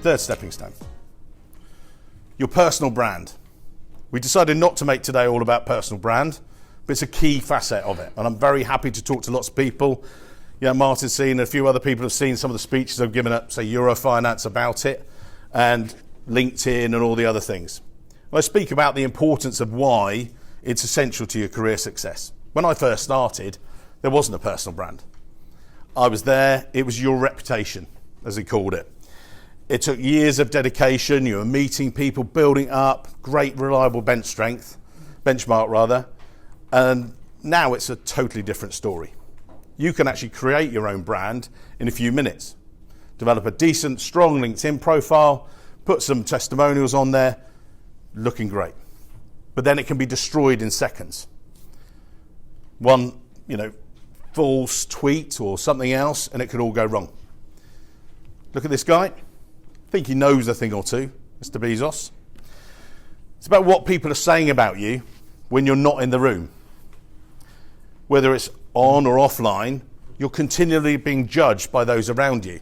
Third stepping stone, your personal brand. We decided not to make today all about personal brand, but it's a key facet of it. And I'm very happy to talk to lots of people. You know, Martin's seen, a few other people have seen some of the speeches I've given at, say, Eurofinance about it, and LinkedIn and all the other things. I speak about the importance of why it's essential to your career success. When I first started, there wasn't a personal brand. I was there, it was your reputation, as he called it. It took years of dedication, you were meeting people, building up, great reliable benchmark rather, and now it's a totally different story. You can actually create your own brand in a few minutes. Develop a decent, strong LinkedIn profile, put some testimonials on there, looking great. But then it can be destroyed in seconds. One, false tweet or something else, and it could all go wrong. Look at this guy. I think he knows a thing or two, Mr. Bezos. It's about what people are saying about you when you're not in the room. Whether it's on or offline, you're continually being judged by those around you.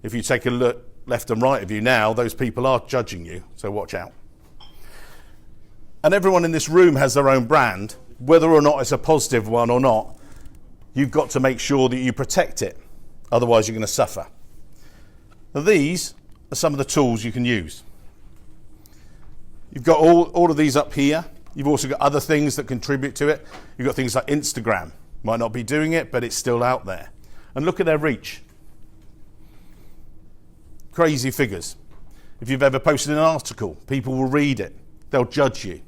If you take a look left and right of you now, those people are judging you, so watch out. And everyone in this room has their own brand, whether or not it's a positive one or not. You've got to make sure that you protect it, otherwise you're going to suffer. Now these are some of the tools you can use. You've got all of these up here. You've also got other things that contribute to it. You've got things like Instagram. Might not be doing it, but it's still out there. And look at their reach. Crazy figures. If you've ever posted an article, people will read it. They'll judge you.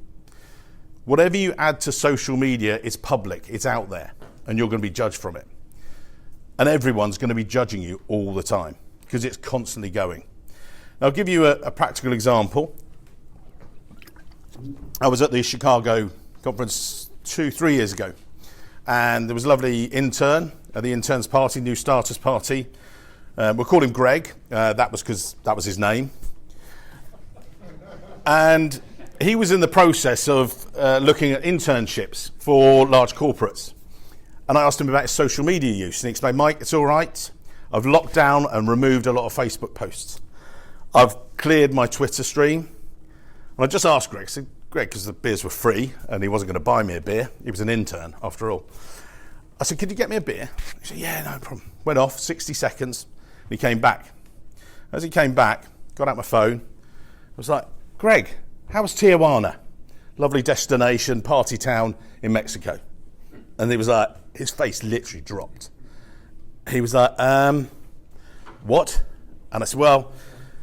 Whatever you add to social media is public. It's out there, and you're going to be judged from it. And everyone's going to be judging you all the time because it's constantly going. Now, I'll give you a practical example. I was at the Chicago conference 3 years ago, and there was a lovely intern at the interns party, new starters party. We'll call him Greg. That was because that was his name. And he was in the process of looking at internships for large corporates. And I asked him about his social media use, and he explained, Mike, it's all right. I've locked down and removed a lot of Facebook posts. I've cleared my Twitter stream. And I just asked Greg, I said, Greg, because the beers were free and he wasn't going to buy me a beer. He was an intern, after all. I said, could you get me a beer? He said, yeah, no problem. Went off, 60 seconds, and he came back. As he came back, got out my phone. I was like, Greg, how was Tijuana? Lovely destination, party town in Mexico. And he was like, his face literally dropped. He was like, what? And I said, well,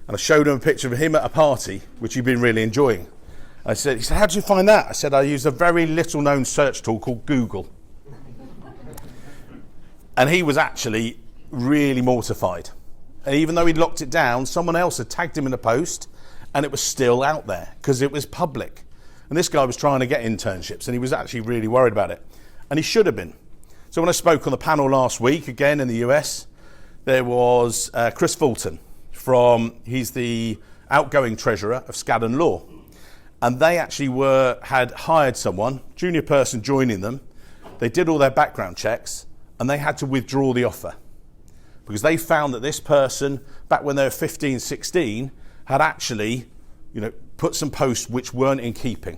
and I showed him a picture of him at a party, which he'd been really enjoying. He said, how did you find that? I said, I used a very little known search tool called Google. And he was actually really mortified. And even though he'd locked it down, someone else had tagged him in a post, and it was still out there because it was public. And this guy was trying to get internships, and he was actually really worried about it. And he should have been. So when I spoke on the panel last week, again in the US, there was Chris Fulton he's the outgoing treasurer of Skadden Law. And they actually had hired someone, junior person joining them. They did all their background checks, and they had to withdraw the offer because they found that this person, back when they were 15, 16, had actually, put some posts which weren't in keeping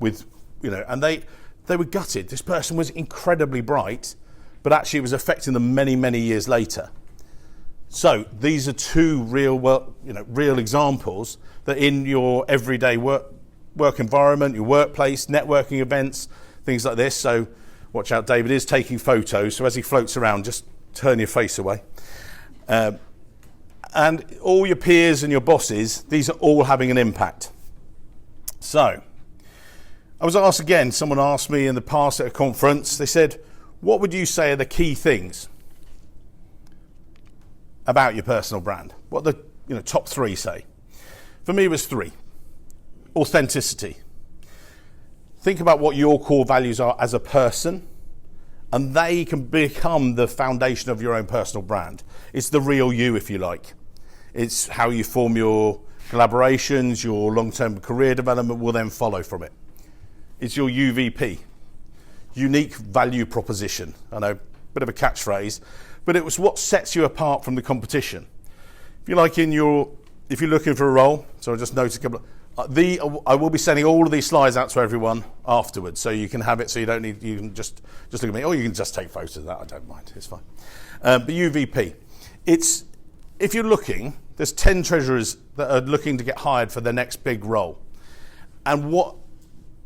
with, and they were gutted. This person was incredibly bright, but actually it was affecting them many, many years later. So these are two real examples that in your everyday work environment, your workplace, networking events, things like this. So watch out, David is taking photos. So as he floats around, just turn your face away. And all your peers and your bosses, these are all having an impact. So I was asked again, someone asked me in the past at a conference, they said, what would you say are the key things about your personal brand? What the top three say? For me, it was 3. Authenticity. Think about what your core values are as a person, and they can become the foundation of your own personal brand. It's the real you, if you like. It's how you form your collaborations, your long-term career development will then follow from it. It's your UVP, unique value proposition. I know, bit of a catchphrase, but it was what sets you apart from the competition. If you like, in your if you're looking for a role, so I just noted a couple of, I will be sending all of these slides out to everyone afterwards, so you can have it, so you don't need, you can just look at me, or you can just take photos of that, I don't mind, it's fine. But UVP, if you're looking, there's 10 treasurers that are looking to get hired for their next big role. And what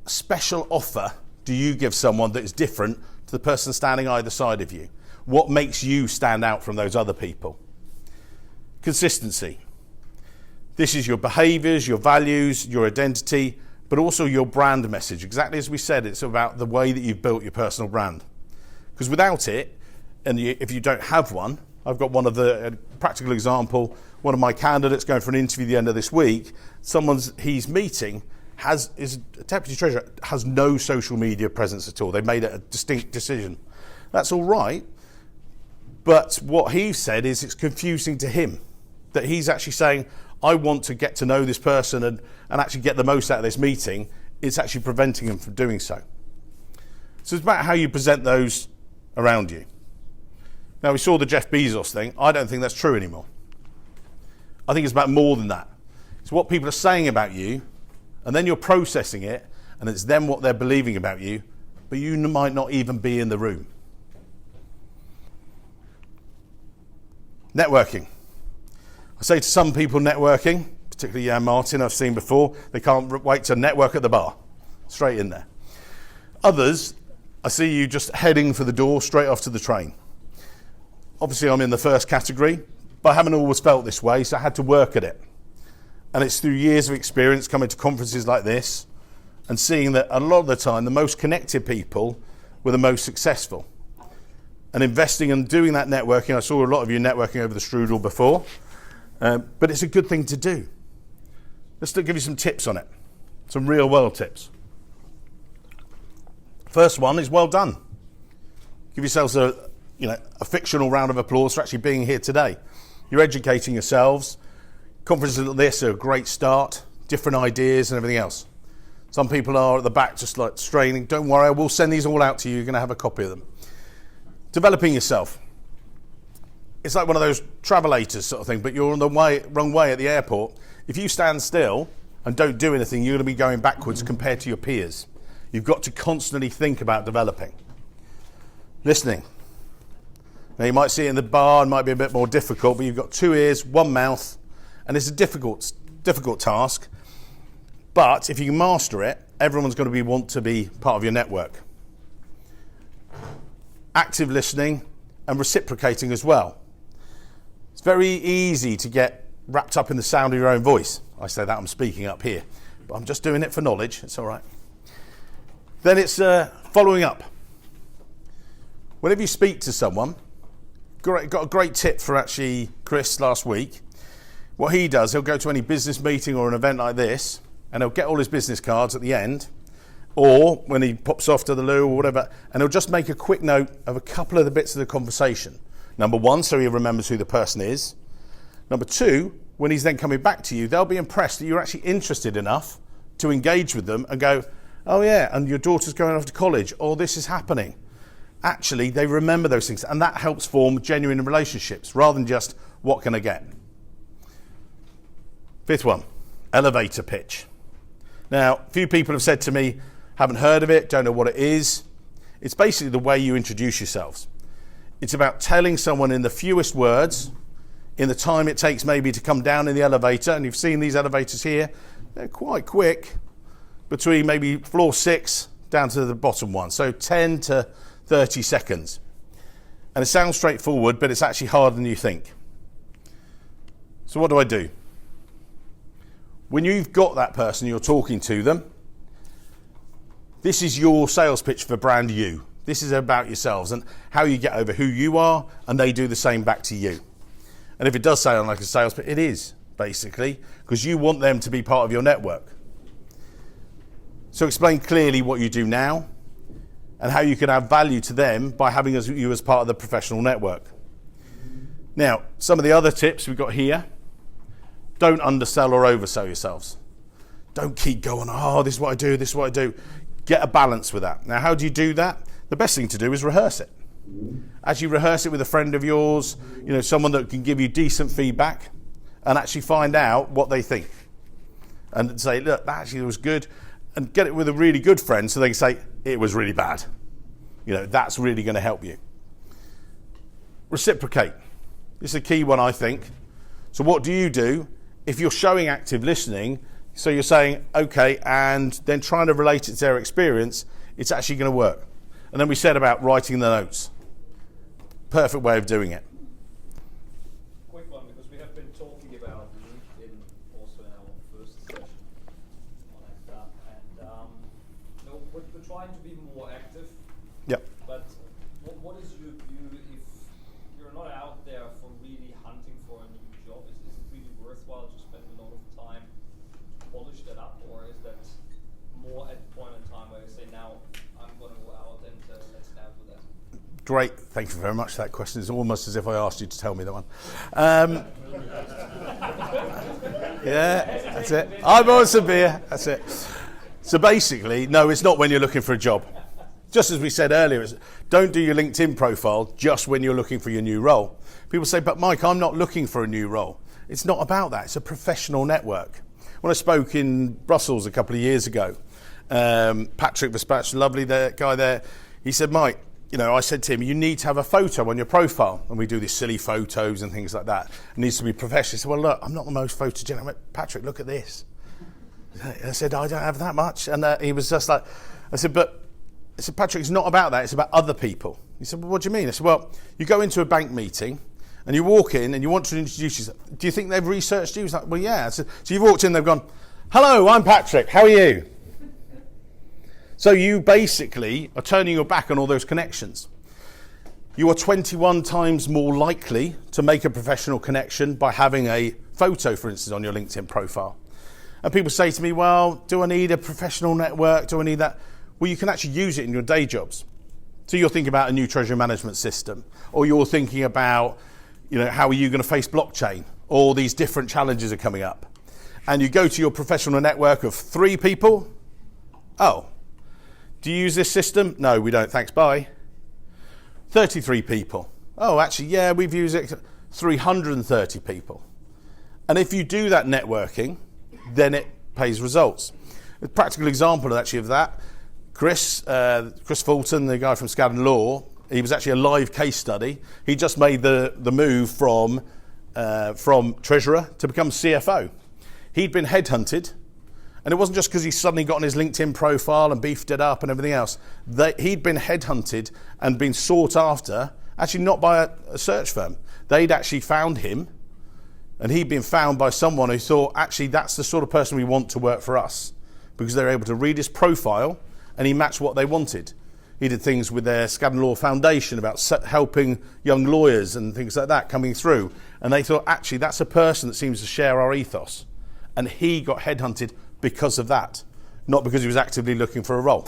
special offer do you give someone that is different to the person standing either side of you? What makes you stand out from those other people? Consistency. This is your behaviours, your values, your identity, but also your brand message. Exactly as we said, it's about the way that you've built your personal brand. Because without it, and if you don't have one, I've got one of the practical example, one of my candidates going for an interview at the end of this week, he's meeting is a deputy treasurer, has no social media presence at all. They made it a distinct decision. That's all right, but what he said is it's confusing to him that he's actually saying, I want to get to know this person and actually get the most out of this meeting. It's actually preventing him from doing so. So it's about how you present those around you. Now, we saw the Jeff Bezos thing. I don't think that's true anymore. I think it's about more than that. It's what people are saying about you, and then you're processing it, and it's them what they're believing about you, but you might not even be in the room. Networking. I say to some people networking, particularly Martin, I've seen before, they can't wait to network at the bar, straight in there. Others, I see you just heading for the door, straight off to the train. Obviously, I'm in the first category, but I haven't always felt this way, so I had to work at it. And it's through years of experience coming to conferences like this and seeing that a lot of the time, the most connected people were the most successful. And investing and doing that networking, I saw a lot of you networking over the strudel before, but it's a good thing to do. Let's give you some tips on it, some real world tips. First one is well done. Give yourselves a fictional round of applause for actually being here today. You're educating yourselves. Conferences like this are a great start, different ideas and everything else. Some people are at the back just like straining. Don't worry, I will send these all out to you. You're going to have a copy of them. Developing yourself. It's like one of those travelators sort of thing, but you're on the wrong way at the airport. If you stand still and don't do anything, you're going to be going backwards compared to your peers. You've got to constantly think about developing. Listening. Now, you might see it in the bar, it might be a bit more difficult, but you've got 2 ears, 1 mouth, and it's a difficult task. But if you can master it, everyone's going to want to be part of your network. Active listening and reciprocating as well. It's very easy to get wrapped up in the sound of your own voice. I say that I'm speaking up here, but I'm just doing it for knowledge. It's all right. Then it's following up. Whenever you speak to someone, got a great tip for actually Chris last week. What he does, he'll go to any business meeting or an event like this, and he'll get all his business cards at the end, or when he pops off to the loo or whatever, and he'll just make a quick note of a couple of the bits of the conversation. Number 1, so he remembers who the person is. Number 2, when he's then coming back to you, they'll be impressed that you're actually interested enough to engage with them and go, oh yeah, and your daughter's going off to college, or this is happening. Actually, they remember those things, and that helps form genuine relationships rather than just, what can I get? 5th one, elevator pitch. Now, a few people have said to me, haven't heard of it, don't know what it is. It's basically the way you introduce yourselves. It's about telling someone in the fewest words, in the time it takes maybe to come down in the elevator, and you've seen these elevators here, they're quite quick, between maybe floor 6 down to the bottom one, so 10 to 30 seconds. And it sounds straightforward, but it's actually harder than you think. So what do I do? When you've got that person, you're talking to them, this is your sales pitch for brand you. This is about yourselves and how you get over who you are, and they do the same back to you. And if it does sound like a sales pitch, it is, basically, because you want them to be part of your network. So explain clearly what you do now and how you can add value to them by having you as part of the professional network. Now, some of the other tips we've got here. Don't undersell or oversell yourselves. Don't keep going, oh, this is what I do, this is what I do. Get a balance with that. Now, how do you do that? The best thing to do is rehearse it. Actually rehearse it with a friend of yours, someone that can give you decent feedback, and actually find out what they think. And say, look, that actually was good. And get it with a really good friend so they can say, it was really bad. You know, that's really going to help you. Reciprocate. This is a key one, I think. So what do you do if you're showing active listening? So you're saying, okay, and then trying to relate it to their experience, it's actually going to work. And then we said about writing the notes. Perfect way of doing it. Quick one, because we have been talking about LinkedIn also in our first session on ACTA, and no, we're trying to be more active. Yep. But what is your view if you're not out there for really hunting for a new job? Is it really worthwhile to spend a lot of time to polish that up, or is that more at the point in time where you say, now I'm going to go out and let's now do that? Great, thank you very much for that question. It's almost as if I asked you to tell me that one. Yeah, that's it. I bought some beer, that's it. So basically, no, it's not when you're looking for a job. Just as we said earlier, don't do your LinkedIn profile just when you're looking for your new role. People say, but Mike, I'm not looking for a new role. It's not about that, it's a professional network. When I spoke in Brussels a couple of years ago, Patrick Vespach, lovely guy there, he said, Mike, you know, I said to him, you need to have a photo on your profile. And we do these silly photos and things like that. It needs to be professional. He said, well, look, I'm not the most photogenic. I went, Patrick, look at this. I said, I don't have that much. And he was just like, I said, Patrick, it's not about that. It's about other people. He said, well, what do you mean? I said, well, you go into a bank meeting and you walk in and you want to introduce yourself. Do you think they've researched you? He's like, well, yeah. I said, so you've walked in, they've gone, hello, I'm Patrick. How are you? So you basically are turning your back on all those connections. You are 21 times more likely to make a professional connection by having a photo, for instance, on your LinkedIn profile. And people say to me, well, do I need a professional network? Do I need that? Well, you can actually use it in your day jobs. So you're thinking about a new treasury management system, or you're thinking about, you know, how are you going to face blockchain? All these different challenges are coming up. And you go to your professional network of 3 people. Oh, do you use this system? No, we don't, thanks, bye. 33 people. Oh, actually, yeah, we've used it. 330 people. And if you do that networking, then it pays results. A practical example actually of that, Chris Fulton, the guy from Skadden Law, he was actually a live case study. He just made the move from treasurer to become CFO. He'd been headhunted. And it wasn't just because he suddenly got on his LinkedIn profile and beefed it up and everything else. He'd been headhunted and been sought after, actually not by a search firm. They'd actually found him, and he'd been found by someone who thought, actually, that's the sort of person we want to work for us, because they were able to read his profile and he matched what they wanted. He did things with their Skadden Law Foundation about helping young lawyers and things like that coming through. And they thought, actually, that's a person that seems to share our ethos. And he got headhunted because of that, not because he was actively looking for a role.